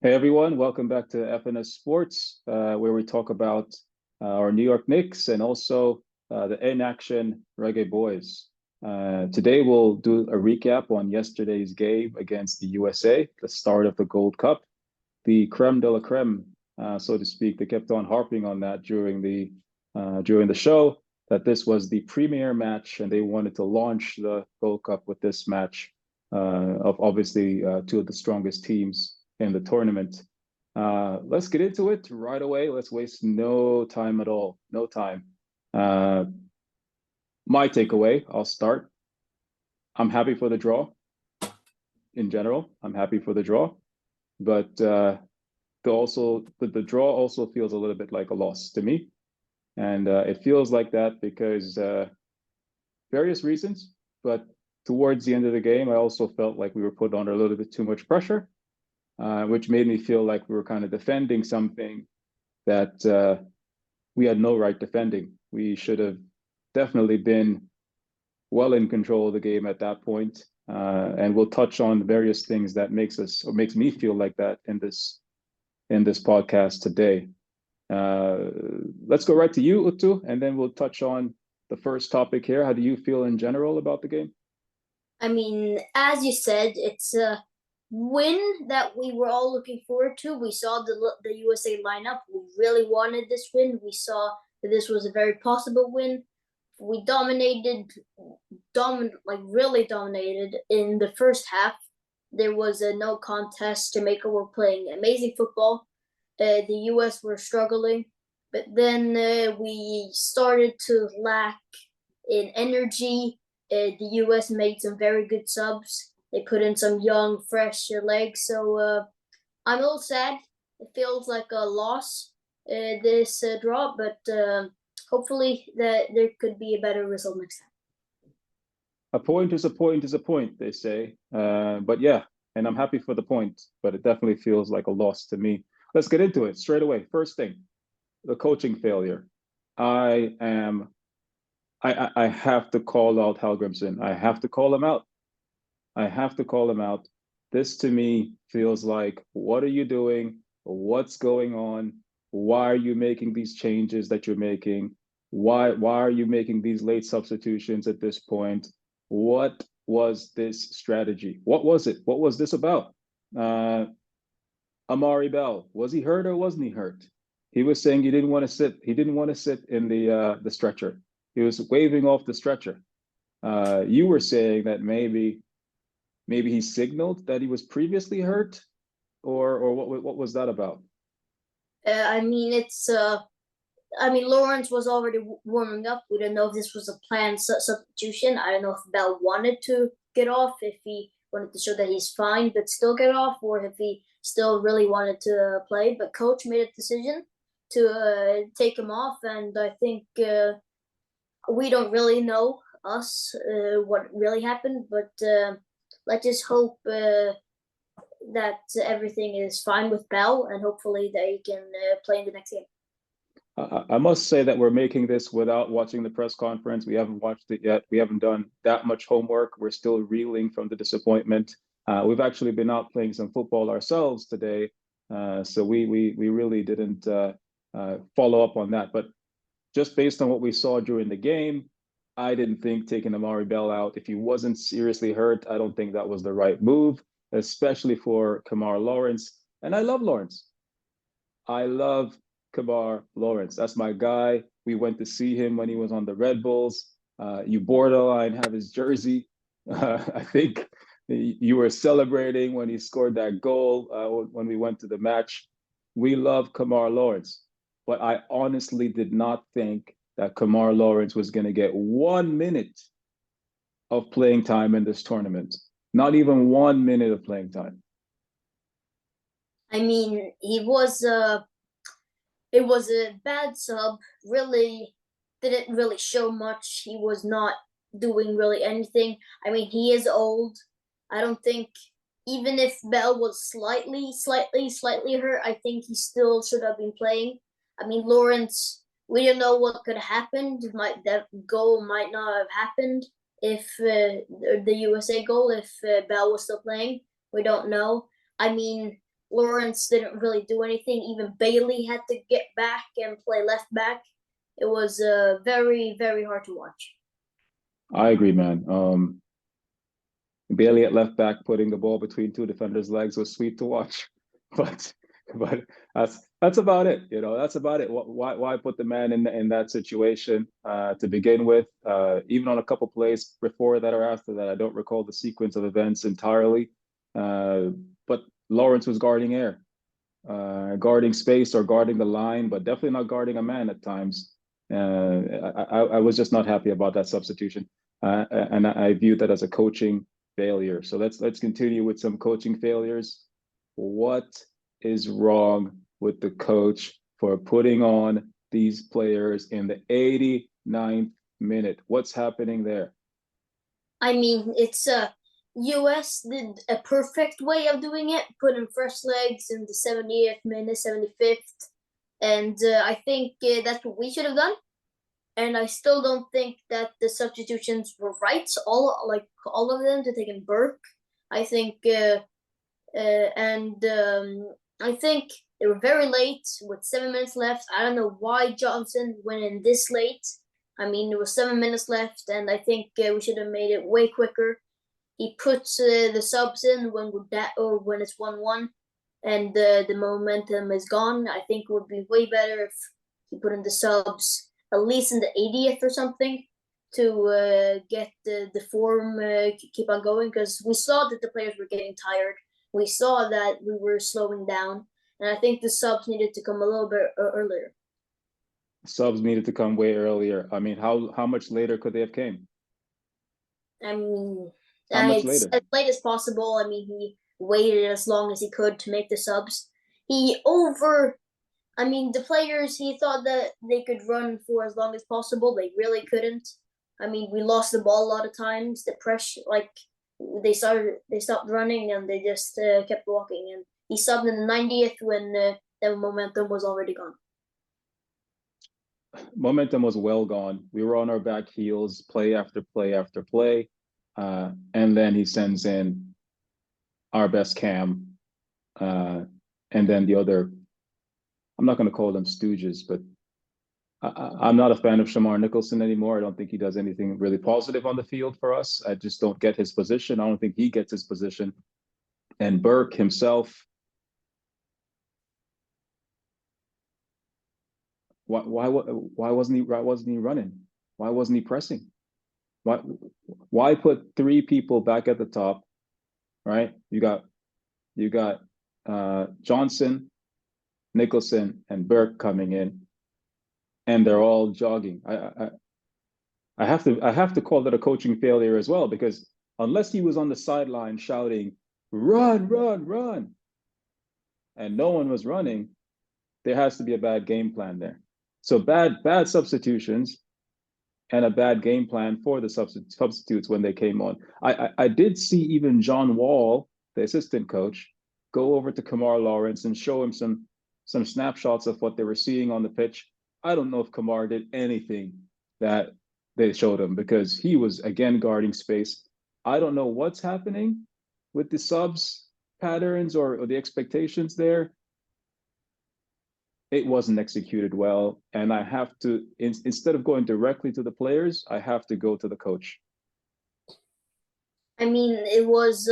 Hey everyone, welcome back to FNS Sports, where we talk about our New York Knicks and also the in-action Reggae Boys. Today we'll do a recap on yesterday's game against the USA, the start of the Gold Cup, the creme de la creme, so to speak. They kept on harping on that during the show that this was the premier match, and they wanted to launch the Gold Cup with this match of obviously two of the strongest teams in the tournament. Let's get into it right away. Let's waste no time at all. No time. Uh, my takeaway, I'll start. I'm happy for the draw in general. I'm happy for the draw, but the draw also feels a little bit like a loss to me. And it feels like that because various reasons. But towards the end of the game, I also felt like we were put under a little bit too much pressure, which made me feel like we were kind of defending something that we had no right defending. We should have definitely been well in control of the game at that point. And we'll touch on various things that makes me feel like that in this podcast today. Let's go right to you, Uttu, and then we'll touch on the first topic here. How do you feel in general about the game? I mean, as you said, it's a win that we were all looking forward to. We saw the USA lineup. We really wanted this win. We saw that this was a very possible win. We really dominated in the first half. There was a no contest. Jamaica were playing amazing football. The US were struggling, but then we started to lack in energy. The US made some very good subs. They put in some young, fresh legs. So I'm a little sad. It feels like a loss, this draw, but hopefully that there could be a better result next time. A point is a point is a point, they say. But yeah, and I'm happy for the point, but it definitely feels like a loss to me. Let's get into it straight away. First thing, the coaching failure. I am I have to call out Hal Grimson. I have to call him out. I have to call him out. This to me feels like, what are you doing? What's going on? Why are you making these changes that you're making? Why are you making these late substitutions at this point? What was this strategy? What was it? What was this about? Uh, Amari Bell, was he hurt or wasn't he hurt? He was saying he didn't want to sit. He didn't want to sit in the stretcher. He was waving off the stretcher. You were saying that maybe he signaled that he was previously hurt, or what was that about? I mean, Lawrence was already warming up. We don't know if this was a planned substitution. I don't know if Bell wanted to get off, if he wanted to show that he's fine but still get off, or if he still really wanted to play. But coach made a decision to take him off, and I think we don't really know what really happened. But let's just hope that everything is fine with Bell, and hopefully they can play in the next game. I must say that we're making this without watching the press conference. We haven't watched it yet. We haven't done that much homework. We're still reeling from the disappointment. We've actually been out playing some football ourselves today, so we really didn't follow up on that. But just based on what we saw during the game, I didn't think taking Amari Bell out, if he wasn't seriously hurt, I don't think that was the right move, especially for Kamar Lawrence. And I love Lawrence. I love Kamar Lawrence. That's my guy. We went to see him when he was on the Red Bulls. You borderline have his jersey. I think you were celebrating when he scored that goal when we went to the match. We love Kamar Lawrence, but I honestly did not think that Kamar Lawrence was going to get 1 minute of playing time in this tournament. Not even 1 minute of playing time. I mean, it was a bad sub. Really didn't really show much. He was not doing really anything. I mean, he is old. I don't think even if Bell was slightly hurt, I think he still should have been playing. I mean, Lawrence, we don't know what could have happened. That goal might not have happened if the USA goal if Bell was still playing. We don't know. I mean, Lawrence didn't really do anything. Even Bailey had to get back and play left back. It was very, very hard to watch. I agree, man. Bailey at left back putting the ball between two defenders' legs was sweet to watch, but but that's about it. You know, that's about it. Why put the man in that situation to begin with? Even on a couple plays before that or after that, I don't recall the sequence of events entirely. But Lawrence was guarding air, guarding space or guarding the line, but definitely not guarding a man at times. I was just not happy about that substitution, and I view that as a coaching failure. So let's continue with some coaching failures. What is wrong with the coach for putting on these players in the 89th minute? What's happening there? I mean, it's US did a perfect way of doing it, putting fresh legs in the 70th minute, 75th, and I think that's what we should have done. And I still don't think that the substitutions were right. All of them to take in Burke. I think and I think they were very late with 7 minutes left. I don't know why Johnson went in this late. I mean, there was 7 minutes left, and I think we should have made it way quicker. He puts the subs in when it's 1-1, and the momentum is gone. I think it would be way better if he put in the subs at least in the 80th or something to get the form keep on going, because we saw that the players were getting tired. We saw that we were slowing down, and I think the subs needed to come a little bit earlier. Subs needed to come way earlier. I mean, how much later could they have came? I mean, How much it's later? as late as possible. I mean, he waited as long as he could to make the subs. I mean, the players, he thought that they could run for as long as possible. They really couldn't. I mean, we lost the ball a lot of times. The pressure, they stopped running and they just kept walking. And he subbed in the 90th when the momentum was already gone. Momentum was well gone. We were on our back heels, play after play after play. And then he sends in our best cam. And then the other, I'm not going to call them stooges, but I'm not a fan of Shamar Nicholson anymore. I don't think he does anything really positive on the field for us. I just don't get his position. I don't think he gets his position. And Burke himself, why wasn't he running? Why wasn't he pressing? Why put three people back at the top? Right? You got Johnson, Nicholson, and Burke coming in, and they're all jogging. I have to call that a coaching failure as well, because unless he was on the sideline shouting, "Run, run, run," and no one was running, there has to be a bad game plan there. So bad substitutions and a bad game plan for the substitutes when they came on. I did see even John Wall, the assistant coach, go over to Kamar Lawrence and show him some snapshots of what they were seeing on the pitch. I don't know if Kamar did anything that they showed him, because he was again guarding space. I don't know what's happening with the subs patterns or the expectations there. It wasn't executed well, and I have to, instead of going directly to the players, I have to go to the coach. I mean, it was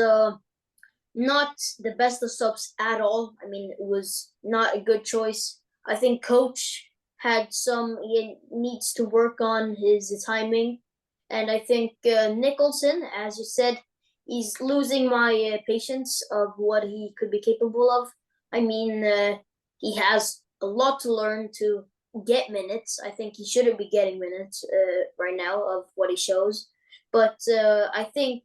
not the best of subs at all. I mean, it was not a good choice. I think coach he needs to work on his timing, and I think Nicholson, as you said, he's losing my patience of what he could be capable of. I mean, he has a lot to learn to get minutes. I think he shouldn't be getting minutes right now of what he shows, but I think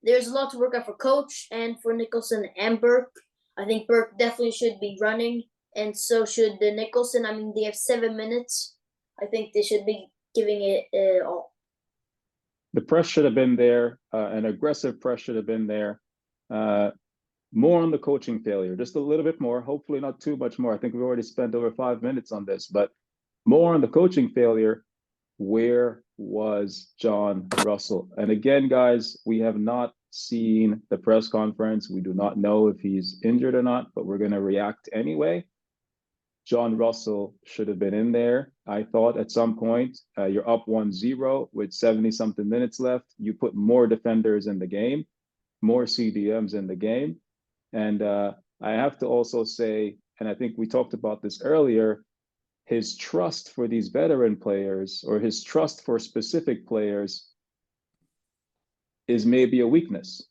there's a lot to work out for coach and for Nicholson and Burke. I think Burke definitely should be running, and so should the Nicholson. I mean, they have 7 minutes. I think they should be giving it all. The press should have been there. An aggressive press should have been there. More on the coaching failure, just a little bit more. Hopefully not too much more. I think we've already spent over 5 minutes on this, but more on the coaching failure. Where was John Russell? And again, guys, we have not seen the press conference. We do not know if he's injured or not, but we're going to react anyway. John Russell should have been in there. I thought at some point, you're up 1-0 with 70 something minutes left. You put more defenders in the game, more CDMs in the game. And I have to also say, and I think we talked about this earlier, his trust for these veteran players or his trust for specific players is maybe a weakness.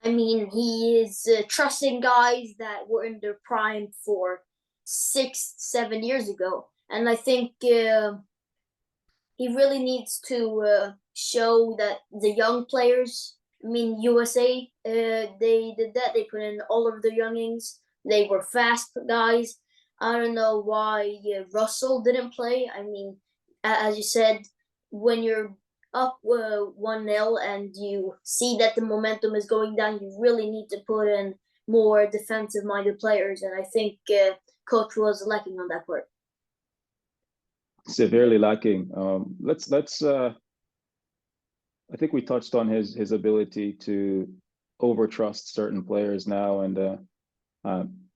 I mean, he is trusting guys that were in their prime for 6, 7 years ago. And I think he really needs to show that the young players, I mean, USA, they did that. They put in all of the youngings. They were fast guys. I don't know why Russell didn't play. I mean, as you said, when you're up 1-0 and you see that the momentum is going down, you really need to put in more defensive minded players. And I think coach was lacking on that part. Severely lacking. Let's I think we touched on his ability to overtrust certain players now, and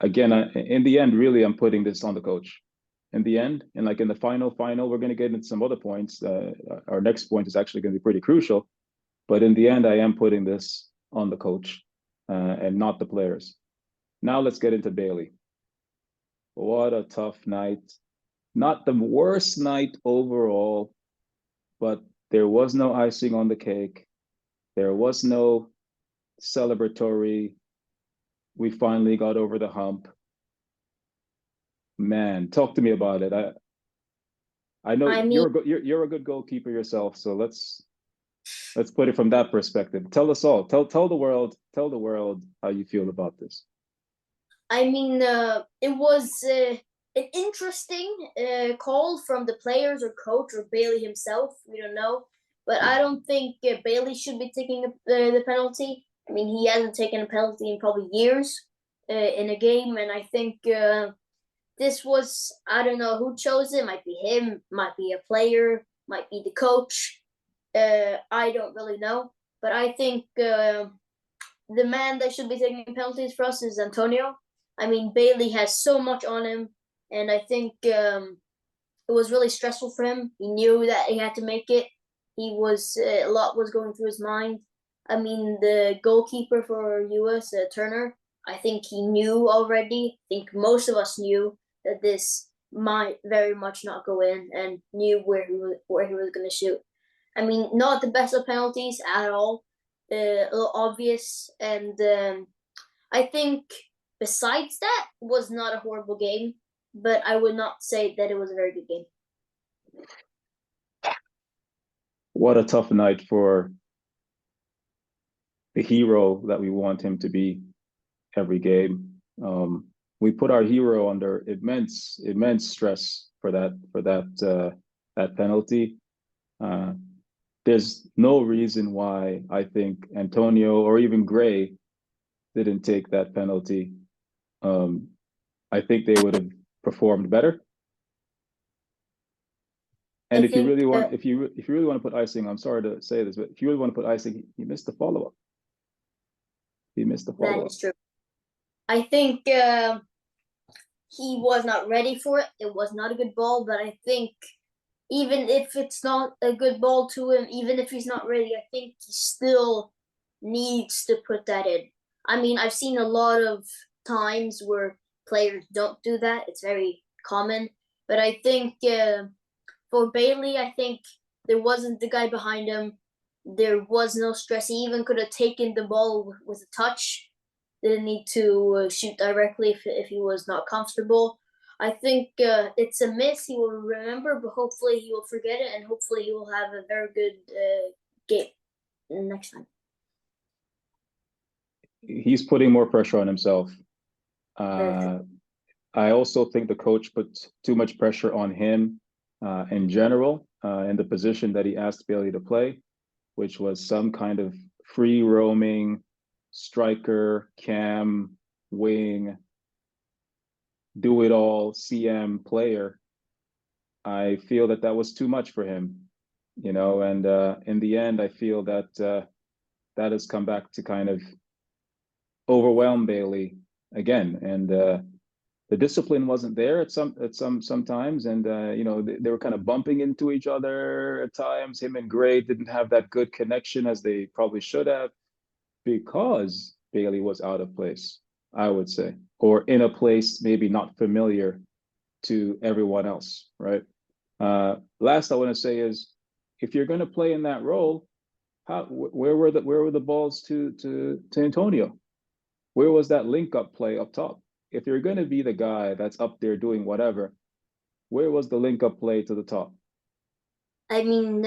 again, in the end, really, I'm putting this on the coach. In the end, and like in the final, we're going to get into some other points. Our next point is actually going to be pretty crucial, but in the end, I am putting this on the coach and not the players. Now let's get into Bailey. What a tough night. Not the worst night overall, but there was no icing on the cake. There was no celebratory. We finally got over the hump. Man, talk to me about it. I know you're a good goalkeeper yourself, so let's put it from that perspective. Tell us all. Tell the world how you feel about this. I mean, it was an interesting call from the players or coach or Bailey himself. We don't know, but I don't think Bailey should be taking the penalty. I mean, he hasn't taken a penalty in probably years in a game, and I think this was, I don't know who chose it. Might be him, might be a player, might be the coach. I don't really know, but I think the man that should be taking penalties for us is Antonio. I mean, Bailey has so much on him, and I think it was really stressful for him. He knew that he had to make it. He was a lot was going through his mind. I mean, the goalkeeper for US, Turner, I think he knew already. I think most of us knew that this might very much not go in, and knew where he was going to shoot. I mean, not the best of penalties at all. A little obvious, and I think besides that was not a horrible game, but I would not say that it was a very good game. What a tough night for the hero that we want him to be every game. We put our hero under immense stress for that penalty. There's no reason why I think Antonio or even Gray didn't take that penalty. I think they would have performed better. And if you really want to put icing, I'm sorry to say this, but if you really want to put icing, he missed the follow-up. That is true. I think he was not ready for it. It was not a good ball, but I think even if it's not a good ball to him, even if he's not ready, I think he still needs to put that in. I mean, I've seen a lot of times where players don't do that. It's very common. But I think for Bailey, I think there wasn't the guy behind him. There was no stress. He even could have taken the ball with a touch. Didn't need to shoot directly if he was not comfortable. I think it's a miss he will remember, but hopefully he will forget it, and hopefully he will have a very good game next time. He's putting more pressure on himself. I also think the coach put too much pressure on him in general in the position that he asked Bailey to play, which was some kind of free roaming striker, cam, wing, do it all CM player. I feel that was too much for him, and in the end, I feel that that has come back to kind of overwhelm Bailey again. And the discipline wasn't there at sometimes, and they were kind of bumping into each other at times. Him and Gray didn't have that good connection as they probably should have, because Bailey was out of place, I would say, or in a place maybe not familiar to everyone else, right? Last I want to say is, if you're going to play in that role, where were the balls to Antonio? Where was that link up play up top? If you're going to be the guy that's up there doing whatever, where was the link up play to the top? I mean,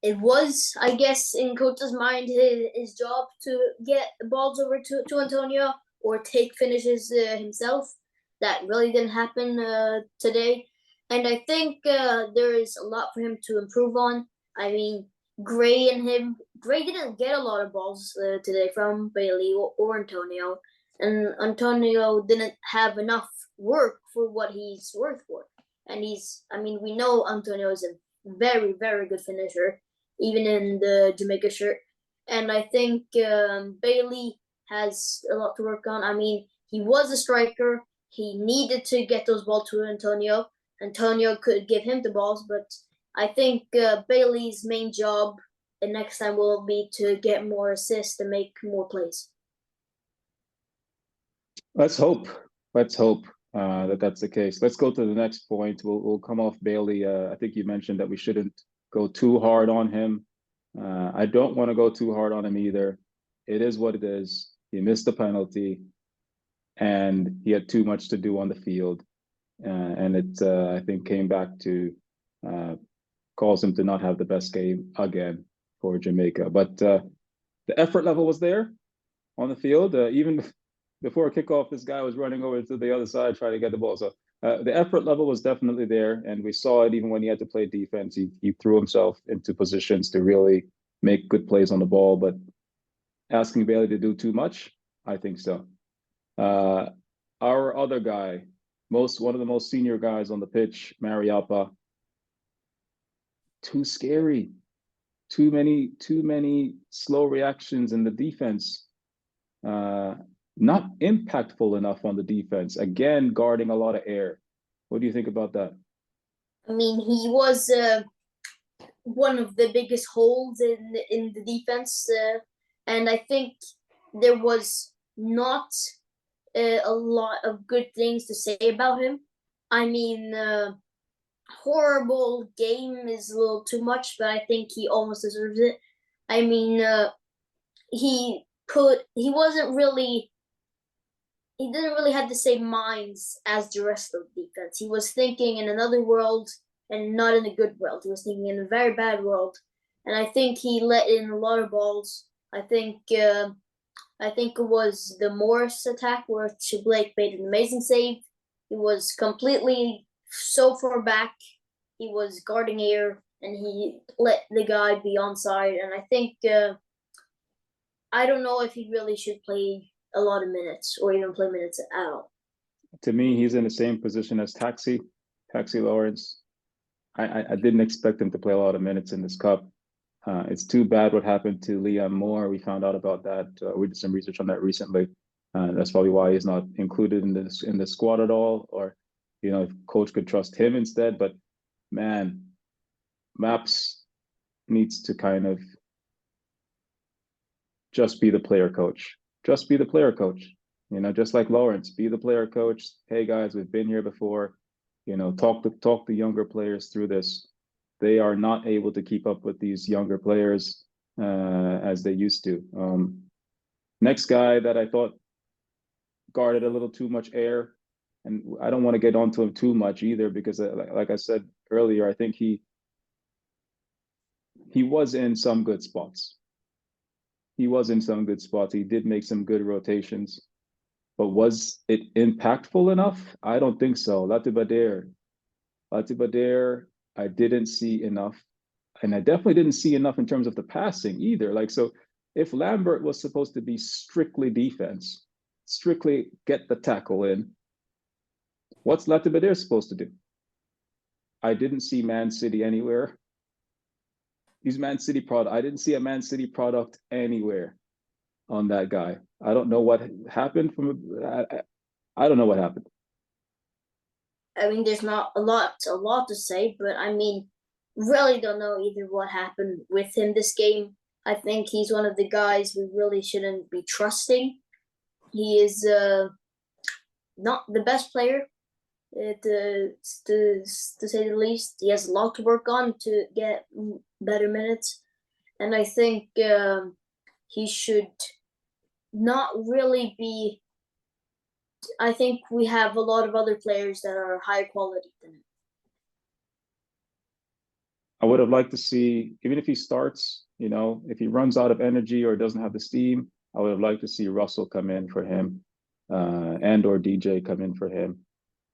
it was, I guess, in coach's mind, his job to get balls over to Antonio or take finishes himself. That really didn't happen today. And I think there is a lot for him to improve on. I mean, Gray didn't get a lot of balls today from Bailey or Antonio. And Antonio didn't have enough work for what he's worth for. And we know Antonio is a very, very good finisher, even in the Jamaica shirt. And I think Bailey has a lot to work on. I mean, he was a striker. He needed to get those balls to Antonio. Antonio could give him the balls, but I think Bailey's main job the next time will be to get more assists and make more plays. Let's hope. Let's hope that that's the case. Let's go to the next point. We'll come off Bailey. I think you mentioned that we shouldn't go too hard on him. I don't want to go too hard on him either. It is what it is. He missed the penalty, and he had too much to do on the field, and it I think came back to cause him to not have the best game again for Jamaica. But the effort level was there on the field. Even before kickoff, this guy was running over to the other side trying to get the ball. So the effort level was definitely there, and we saw it even when he had to play defense. He threw himself into positions to really make good plays on the ball. But asking Bailey to do too much, I think so. Our other guy, one of the most senior guys on the pitch, Mariappa, too scary. Too many slow reactions in the defense. Not impactful enough on the defense. Again, guarding a lot of air. What do you think about that? I mean, he was one of the biggest holes in the defense, and I think there was not a lot of good things to say about him. I mean, horrible game is a little too much, but I think he almost deserves it. I mean, he didn't really have the same minds as the rest of the defense. He was thinking in another world and not in a good world. He was thinking in a very bad world, and I think he let in a lot of balls. I think it was the Morris attack where Blake made an amazing save. He was completely so far back. He was guarding air, and he let the guy be onside. And I think I don't know if he really should play a lot of minutes or even play minutes at all. To me, he's in the same position as Taxi Lawrence. I didn't expect him to play a lot of minutes in this cup. It's too bad what happened to Liam Moore. We found out about that. We did some research on that recently. That's probably why he's not included in the squad at all. Or, if coach could trust him instead. But man, Maps needs to kind of just be the player coach. Just be the player coach. Just like Lawrence, be the player coach. Hey guys, we've been here before. Talk the younger players through this. They are not able to keep up with these younger players as they used to. Next guy that I thought guarded a little too much air, and I don't want to get onto him too much either, because like I said earlier, I think he was in some good spots. He did make some good rotations, but was it impactful enough? I don't think so. Latibader, I didn't see enough. And I definitely didn't see enough in terms of the passing either. So if Lambert was supposed to be strictly defense, strictly get the tackle in, what's Latibader supposed to do? I didn't see Man City anywhere. He's Man City product. I didn't see a Man City product anywhere on that guy. I don't know what happened I don't know what happened. I mean, there's not a lot to say, but I mean, really don't know either what happened with him this game. I think he's one of the guys we really shouldn't be trusting. He is not the best player, to say the least. He has a lot to work on to get better minutes, and I think he should not really be. I think we have a lot of other players that are higher quality than him. I would have liked to see, even if he starts, if he runs out of energy or doesn't have the steam, I would have liked to see Russell come in for him, and or DJ come in for him,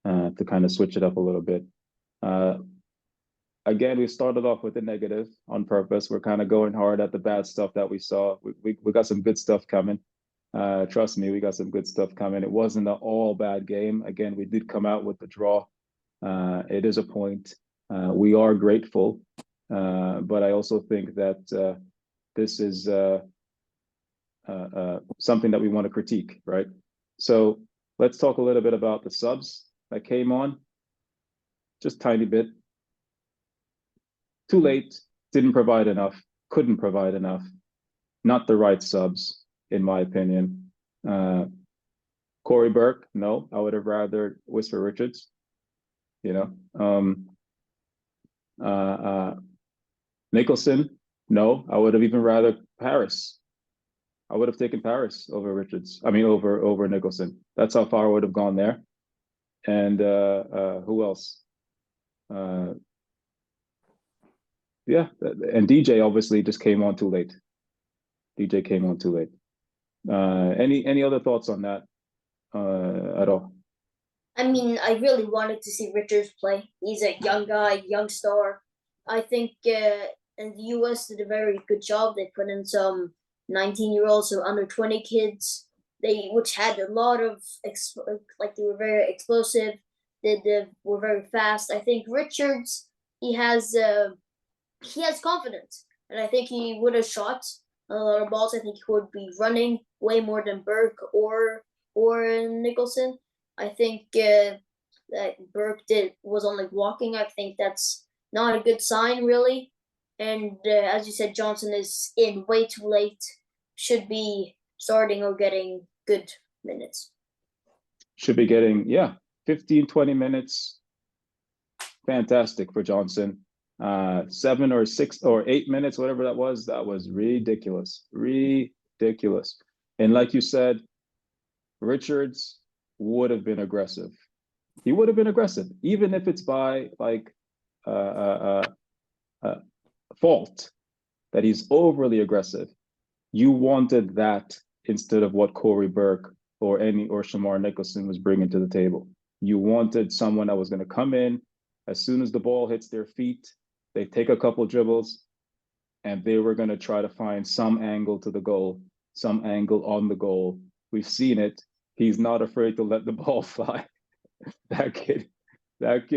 to kind of switch it up a little bit. Again, we started off with the negative on purpose. We're kind of going hard at the bad stuff that we saw. We got some good stuff coming. Trust me, we got some good stuff coming. It wasn't an all bad game. Again, we did come out with the draw. It is a point. We are grateful, but I also think that this is something that we want to critique, right? So let's talk a little bit about the subs that came on. Just tiny bit. Too late, didn't provide enough, couldn't provide enough. Not the right subs, in my opinion. Corey Burke, no, I would have rather Whisper Richards. Nicholson, no, I would have even rather Paris. I would have taken Paris over Richards. I mean, over Nicholson. That's how far I would have gone there. And who else? Yeah, and DJ obviously just came on too late. DJ came on too late. Any other thoughts on that at all? I mean, I really wanted to see Richards play. He's a young guy, young star. I think and the US did a very good job. They put in some 19-year-olds, so under 20 kids, which had a lot of they were very explosive. They were very fast. I think Richards, he has confidence, and I think he would have shot a lot of balls. I think he would be running way more than Burke or Nicholson. I think that Burke was only walking. I think that's not a good sign, really. And as you said, Johnson is in way too late. Should be starting or getting good minutes. Should be getting, 15, 20 minutes. Fantastic for Johnson. 7 or 6 or 8 minutes, whatever that was ridiculous. Ridiculous. And like you said, Richards would have been aggressive. He would have been aggressive, even if it's by fault that he's overly aggressive. You wanted that instead of what Corey Burke or Shamar Nicholson was bringing to the table. You wanted someone that was going to come in as soon as the ball hits their feet. They take a couple dribbles, and they were going to try to find some angle to the goal, some angle on the goal. We've seen it. He's not afraid to let the ball fly. That kid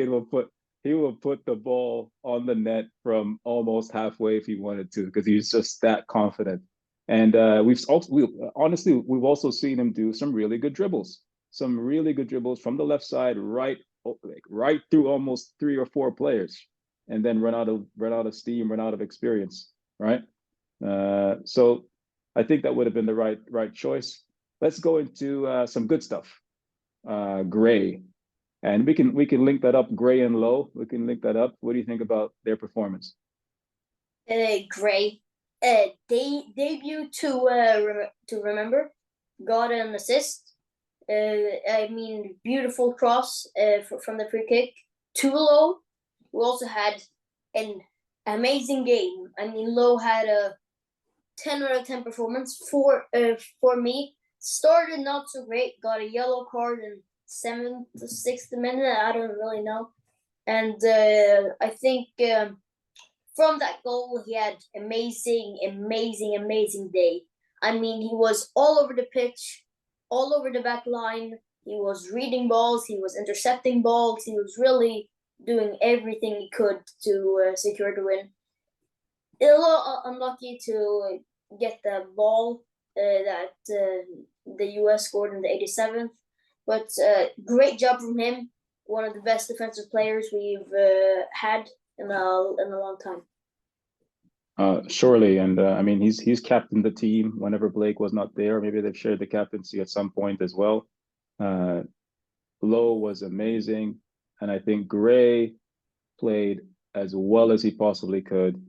will put the ball on the net from almost halfway if he wanted to, because he's just that confident. And we've also seen him do some really good dribbles from the left side, right through almost 3 or 4 players, and then run out of steam, run out of experience, right? So I think that would have been the right choice. Let's go into some good stuff. Gray, and we can link that up. Gray and Lowe, we can link that up. What do you think about their performance? Gray, debut to remember, got an assist. I mean, beautiful cross from the free kick to Lowe. We also had an amazing game. I mean, Lowe had a 10 out of 10 performance for me. Started not so great, got a yellow card in 7th to 6th minute. I don't really know. And I think from that goal, he had amazing day. I mean, he was all over the pitch, all over the back line. He was reading balls, he was intercepting balls, he was really doing everything he could to secure the win. a little unlucky to get the ball that the U.S. scored in the 87th, but great job from him. One of the best defensive players we've had in a long time. Surely, and I mean he's captained the team whenever Blake was not there. Maybe they've shared the captaincy at some point as well. Lowe was amazing, and I think Gray played as well as he possibly could,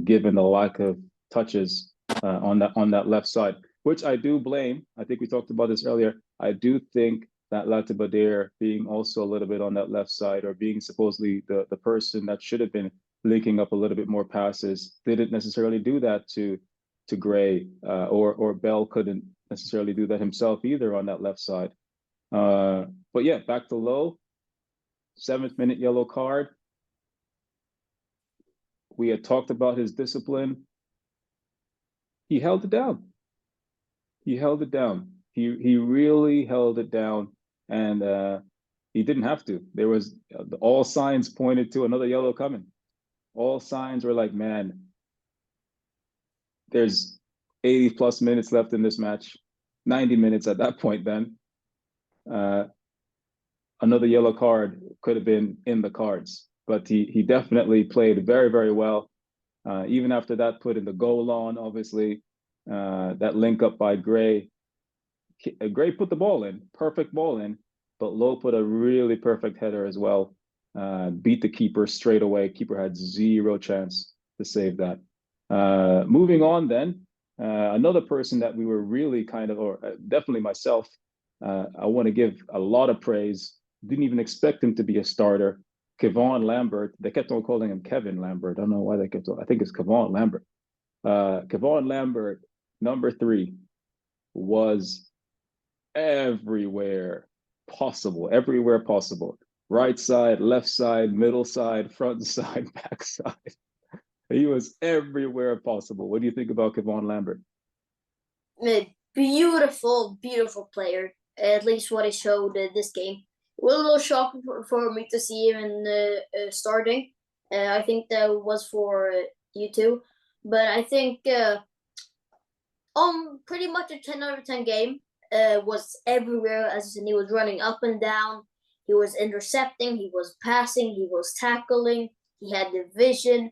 given the lack of touches on that left side, which I do blame. I think we talked about this earlier. I do think that Latibadir being also a little bit on that left side, or being supposedly the person that should have been linking up a little bit more passes, didn't necessarily do that to Gray, or Bell couldn't necessarily do that himself either on that left side. But yeah, back to Lowe, 7th minute yellow card. We had talked about his discipline. He held it down. He held it down. He really held it down, and he didn't have to. There was all signs pointed to another yellow coming. All signs were like, man, there's 80 plus minutes left in this match, 90 minutes at that point. Then another yellow card could have been in the cards, but he definitely played very, very well. Even after that, put in the goal on, obviously, that link up by Gray. Gray put the ball in, perfect ball in, but Lowe put a really perfect header as well. Beat the keeper straight away. Keeper had zero chance to save that. Moving on then, another person that we were really kind of, or definitely myself, I want to give a lot of praise. Didn't even expect him to be a starter. Kevon Lambert, they kept on calling him Kevin Lambert. I don't know why they kept on, I think it's Kevon Lambert. Kevon Lambert, number 3, was everywhere possible. Right side, left side, middle side, front side, back side. He was everywhere possible. What do you think about Kevon Lambert? A beautiful, beautiful player. At least what he showed this game. It was a little shocking for me to see him in starting. I think that was for you too, but I think pretty much a 10 out of 10 game. Was everywhere, as in he was running up and down, he was intercepting, he was passing, he was tackling, he had the vision.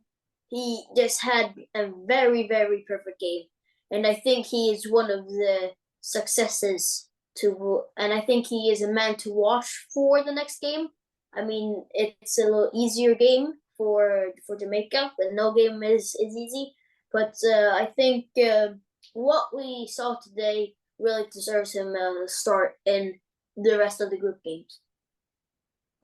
He just had a very, very perfect game. And I think he is one of the successes and I think he is a man to watch for the next game. I mean, it's a little easier game for Jamaica, but no game is easy. But I think what we saw today really deserves him a start in the rest of the group games.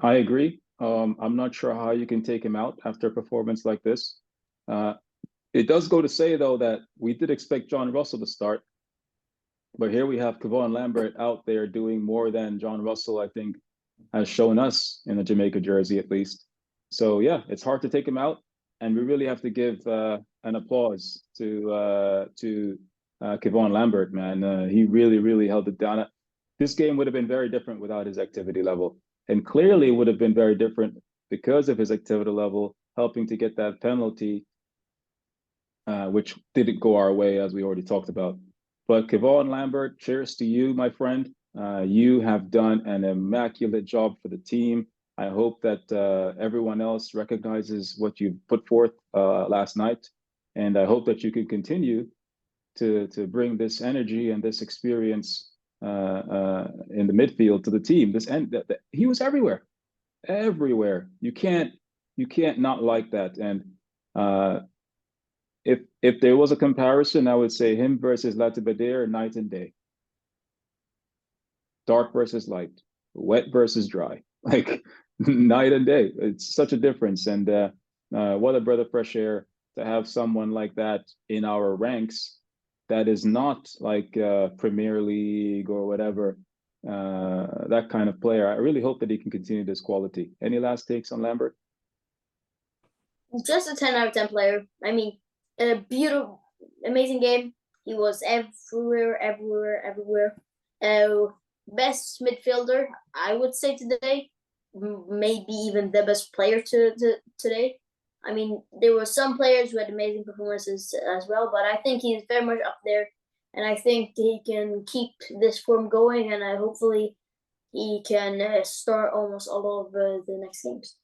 I agree. I'm not sure how you can take him out after a performance like this. It does go to say, though, that we did expect John Russell to start, but here we have Kevon Lambert out there doing more than John Russell, I think, has shown us in a Jamaica jersey, at least. So yeah, it's hard to take him out, and we really have to give an applause to Kevon Lambert, man. He really, really held it down. This game would have been very different without his activity level, and clearly would have been very different because of his activity level, helping to get that penalty, which didn't go our way, as we already talked about. But Kevon Lambert, cheers to you, my friend. You have done an immaculate job for the team. I hope that everyone else recognizes what you put forth last night, and I hope that you can continue to bring this energy and this experience in the midfield to the team. He was everywhere, everywhere. You can't not like that. And if there was a comparison, I would say him versus Latibadir, night and day. Dark versus light, wet versus dry, like night and day. It's such a difference. And what a breath of fresh air to have someone like that in our ranks that is not like Premier League or whatever, that kind of player. I really hope that he can continue this quality. Any last takes on Lambert? Just a 10 out of 10 player. I mean, a beautiful, amazing game. He was everywhere. Best midfielder, I would say today. Maybe even the best player today. I mean, there were some players who had amazing performances as well, but I think he's very much up there, and I think he can keep this form going, and hopefully he can start almost all of the next games.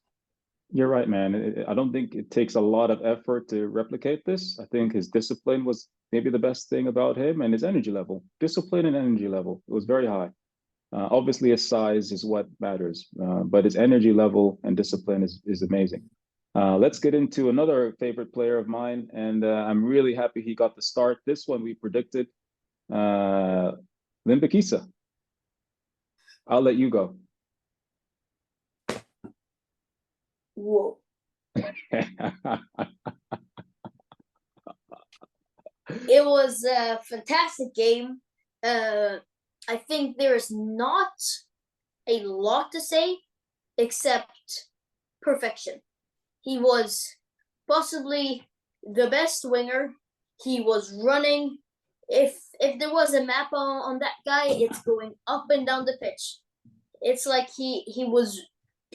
You're right, man. I don't think it takes a lot of effort to replicate this. I think his discipline was maybe the best thing about him, and his energy level. Discipline and energy level. It was very high. Obviously, his size is what matters, but his energy level and discipline is amazing. Let's get into another favorite player of mine, and I'm really happy he got the start. This one we predicted. Limbikisa. I'll let you go. Whoa. It was a fantastic game. I think there is not a lot to say except perfection. He was possibly the best winger. He was running. If there was a map on that guy, it's going up and down the pitch. It's like he was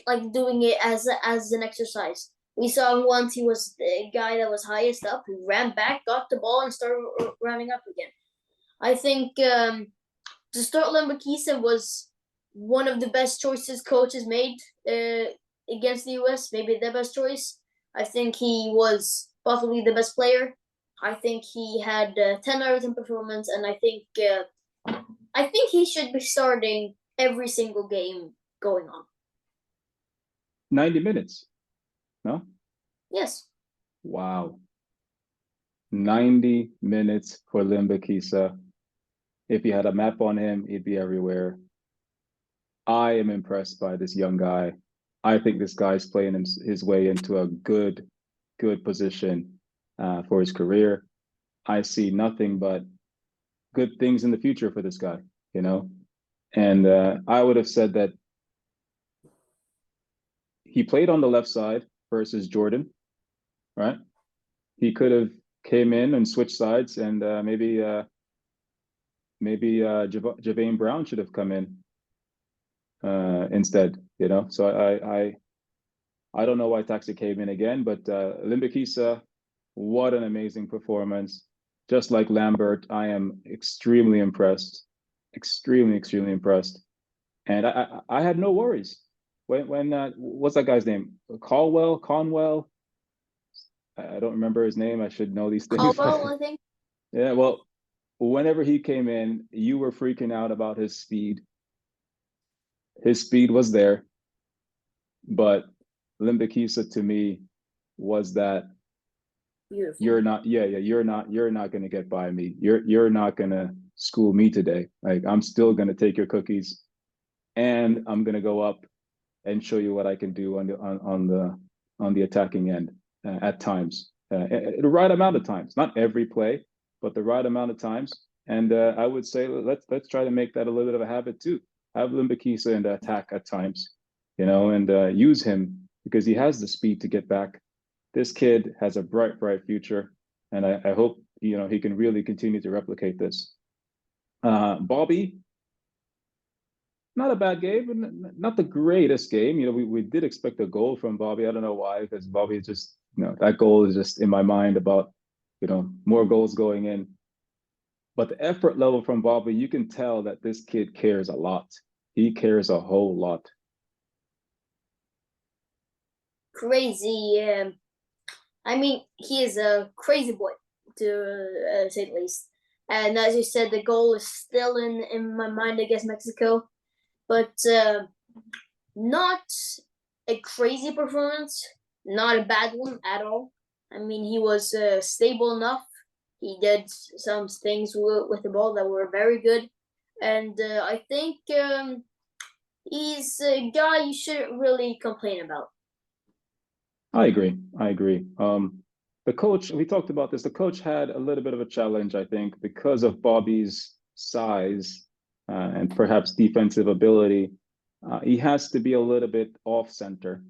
like doing it as an exercise. We saw him once. He was the guy that was highest up. He ran back, got the ball, and started running up again. I think to start Lembakisa was one of the best choices coaches made against the US. Maybe the best choice. I think he was possibly the best player. I think he had 10 out of 10 performance, and I think he should be starting every single game going on. 90 minutes. No? Yes. Wow. 90 minutes for Limbakisa. If you had a map on him, he'd be everywhere. I am impressed by this young guy. I think this guy's playing his way into a good position for his career. I see nothing but good things in the future for this guy, you know? And I would have said that he played on the left side versus Jordan, right? He could have came in and switched sides, and maybe Javane Brown should have come in instead, you know? So I don't know why Taxi came in again, but Limbikisa, what an amazing performance. Just like Lambert, I am extremely impressed, extremely impressed. And I had no worries when what's that guy's name? Conwell. I don't remember his name. I should know these things. Caldwell, I think. Yeah, well, whenever he came in, you were freaking out about his speed. His speed was there, but Limbikisa to me was that Beautiful. you're not you're not gonna get by me. You're not gonna school me today. Like I'm still gonna take your cookies and I'm gonna go up and show you what I can do on the attacking end at times, the right amount of times, not every play, but the right amount of times. And I would say let's try to make that a little bit of a habit too. Have Limbikisa in the attack at times, you know, and use him because he has the speed to get back. This kid has a bright future, and I hope you know he can really continue to replicate this. Bobby, not a bad game, but not the greatest game. You know, we did expect a goal from Bobby. I don't know why, because Bobby just, you know, that goal is just in my mind about, you know, more goals going in. But the effort level from Bobby, you can tell that this kid cares a lot. He cares a whole lot. Crazy. I mean, he is a crazy boy, to say the least. And as you said, the goal is still in my mind against Mexico, but not a crazy performance, not a bad one at all. I mean, he was stable enough. He did some things with the ball that were very good, and I think he's a guy you shouldn't really complain about. I agree. The coach, we talked about this. The coach had a little bit of a challenge, I think, because of Bobby's size and perhaps defensive ability. He has to be a little bit off center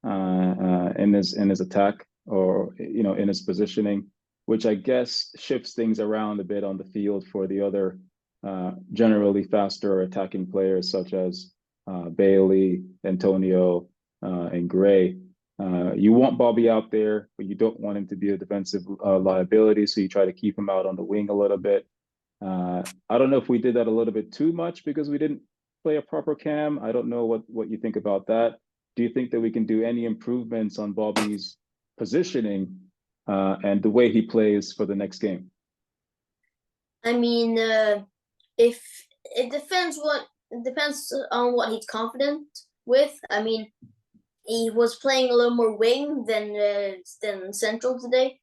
in his attack, or you know, in his positioning, which I guess shifts things around a bit on the field for the other generally faster attacking players such as Bailey, Antonio, and Gray. You want Bobby out there, but you don't want him to be a defensive liability, so you try to keep him out on the wing a little bit. I don't know if we did that a little bit too much because we didn't play a proper cam. I don't know what you think about that. Do you think that we can do any improvements on Bobby's positioning and the way he plays for the next game? I mean, if it depends on what he's confident with. I mean, he was playing a little more wing than central today.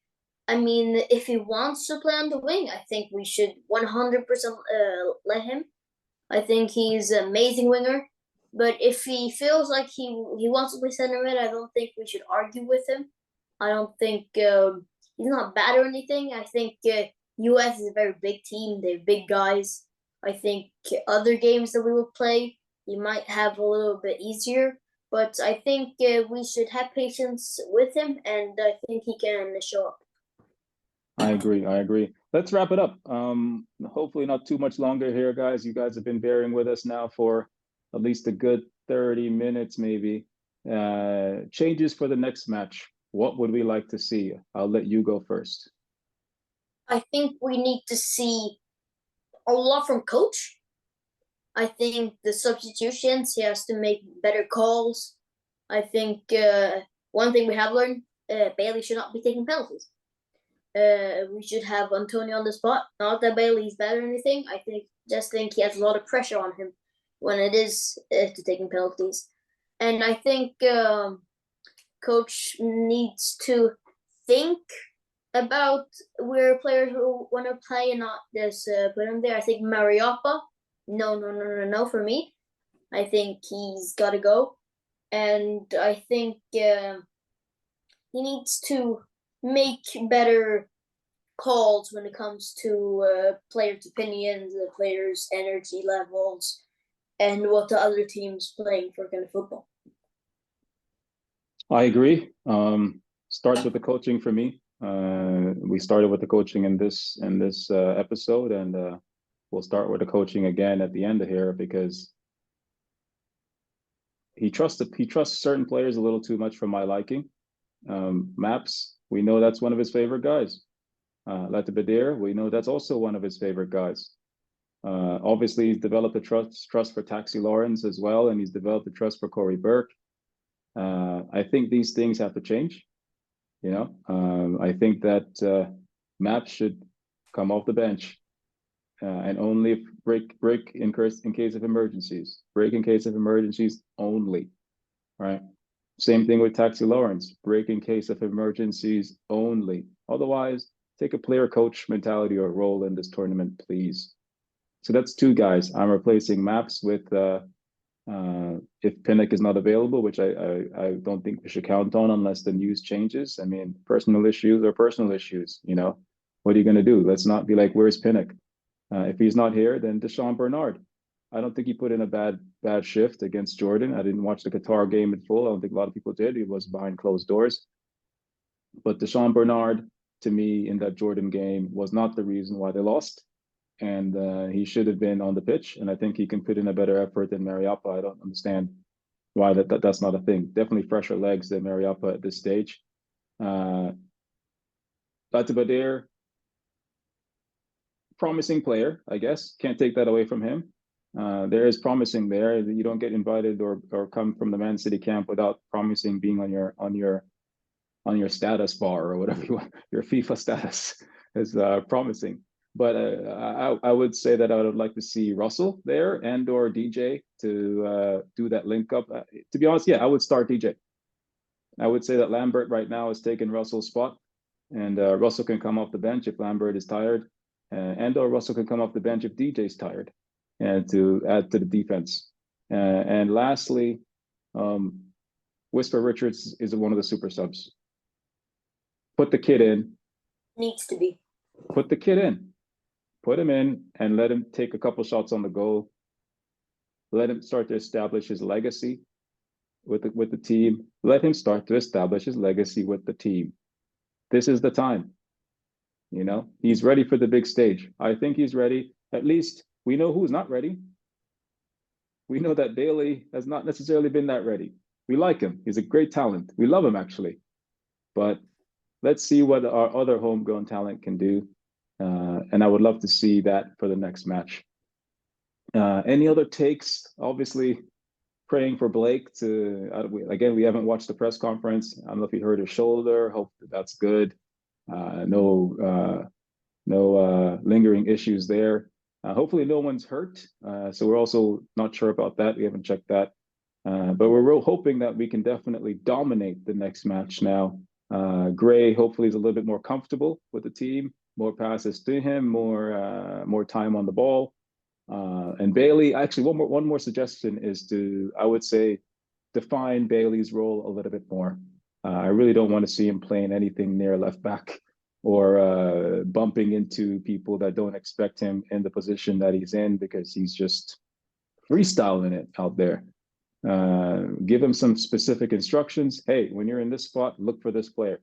I mean, if he wants to play on the wing, I think we should 100% let him. I think he's an amazing winger. But if he feels like he wants to play center mid, I don't think we should argue with him. I don't think he's not bad or anything. I think US is a very big team. They're big guys. I think other games that we will play, he might have a little bit easier. But I think we should have patience with him, and I think he can show up. I agree. I agree. Let's wrap it up. Hopefully not too much longer here, guys. You guys have been bearing with us now for at least a good 30 minutes, maybe. Changes for the next match. What would we like to see? I'll let you go first. I think we need to see a lot from coach. I think the substitutions, he has to make better calls. I think one thing we have learned, Bailey should not be taking penalties. We should have Antonio on the spot. Not that Bailey's bad or anything. I think he has a lot of pressure on him when it is to taking penalties. And I think coach needs to think about where players who want to play and not just put him there. I think Mariappa, no for me. I think he's got to go. And I think he needs to make better calls when it comes to players' opinions, the players' energy levels, and what the other team's playing for kind of football. I agree. Starts with the coaching for me. We started with the coaching in this episode, and we'll start with the coaching again at the end of here because he trusts certain players a little too much for my liking. Maps, we know that's one of his favorite guys. Latibedir, we know that's also one of his favorite guys. Obviously, he's developed a trust for Taxi Lawrence as well, and he's developed a trust for Corey Burke. I think these things have to change. I think that Maps should come off the bench and only break in case of emergencies. Break in case of emergencies only. Right. Same thing with Taxi Lawrence. Break in case of emergencies only. Otherwise, take a player coach mentality or role in this tournament, please. So that's two guys. I'm replacing Maps with if Pinnock is not available, which I don't think we should count on unless the news changes. I mean, personal issues are personal issues. What are you going to do? Let's not be like, where's Pinnock? If he's not here, then Deshaun Bernard. I don't think he put in a bad shift against Jordan. I didn't watch the Qatar game in full. I don't think a lot of people did. He was behind closed doors. But Deshaun Bernard, to me, in that Jordan game, was not the reason why they lost. And he should have been on the pitch. And I think he can put in a better effort than Mariappa. I don't understand why that's not a thing. Definitely fresher legs than Mariappa at this stage. Latibedir, promising player, I guess. Can't take that away from him. There is promising there. You don't get invited or come from the Man City camp without promising being on your status bar or whatever you want. Your FIFA status is promising. But I would say that I would like to see Russell there and or DJ to do that link up. To be honest, yeah, I would start DJ. I would say that Lambert right now is taking Russell's spot, and Russell can come off the bench if Lambert is tired, and or Russell can come off the bench if DJ's tired, and to add to the defense. And lastly, Whisper Richards is one of the super subs. Put the kid in. Needs to be. Put the kid in. Put him in and let him take a couple shots on the goal. Let him start to establish his legacy with the team. Let him start to establish his legacy with the team. This is the time. He's ready for the big stage. I think he's ready. At least we know who's not ready. We know that Bailey has not necessarily been that ready. We like him. He's a great talent. We love him actually. But let's see what our other homegrown talent can do. And I would love to see that for the next match. Any other takes? Obviously, praying for Blake to, again, we haven't watched the press conference. I don't know if he hurt his shoulder. Hope that's good. No lingering issues there. Hopefully no one's hurt. So we're also not sure about that. We haven't checked that. But we're real hoping that we can definitely dominate the next match now. Gray hopefully is a little bit more comfortable with the team, more passes to him, more time on the ball. And Bailey, actually, one more suggestion is to, I would say, define Bailey's role a little bit more. I really don't want to see him playing anything near left back or bumping into people that don't expect him in the position that he's in, because he's just freestyling it out there. Give him some specific instructions. Hey, when you're in this spot, look for this player.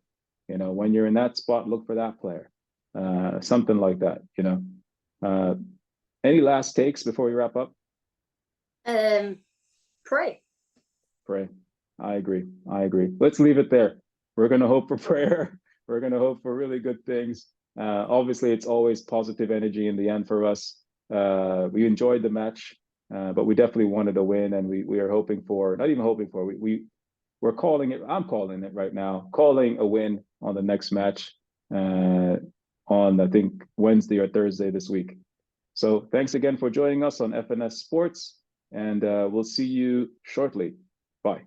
When you're in that spot, look for that player. Something like that. Any last takes before we wrap up? Pray. Pray. I agree. Let's leave it there. We're going to hope for prayer. We're going to hope for really good things. Obviously, it's always positive energy in the end for us. We enjoyed the match, but we definitely wanted a win, and we are hoping for, not even hoping for, we're calling it, I'm calling it right now, calling a win on the next match on, I think, Wednesday or Thursday this week. So thanks again for joining us on FNS Sports, and we'll see you shortly. Bye.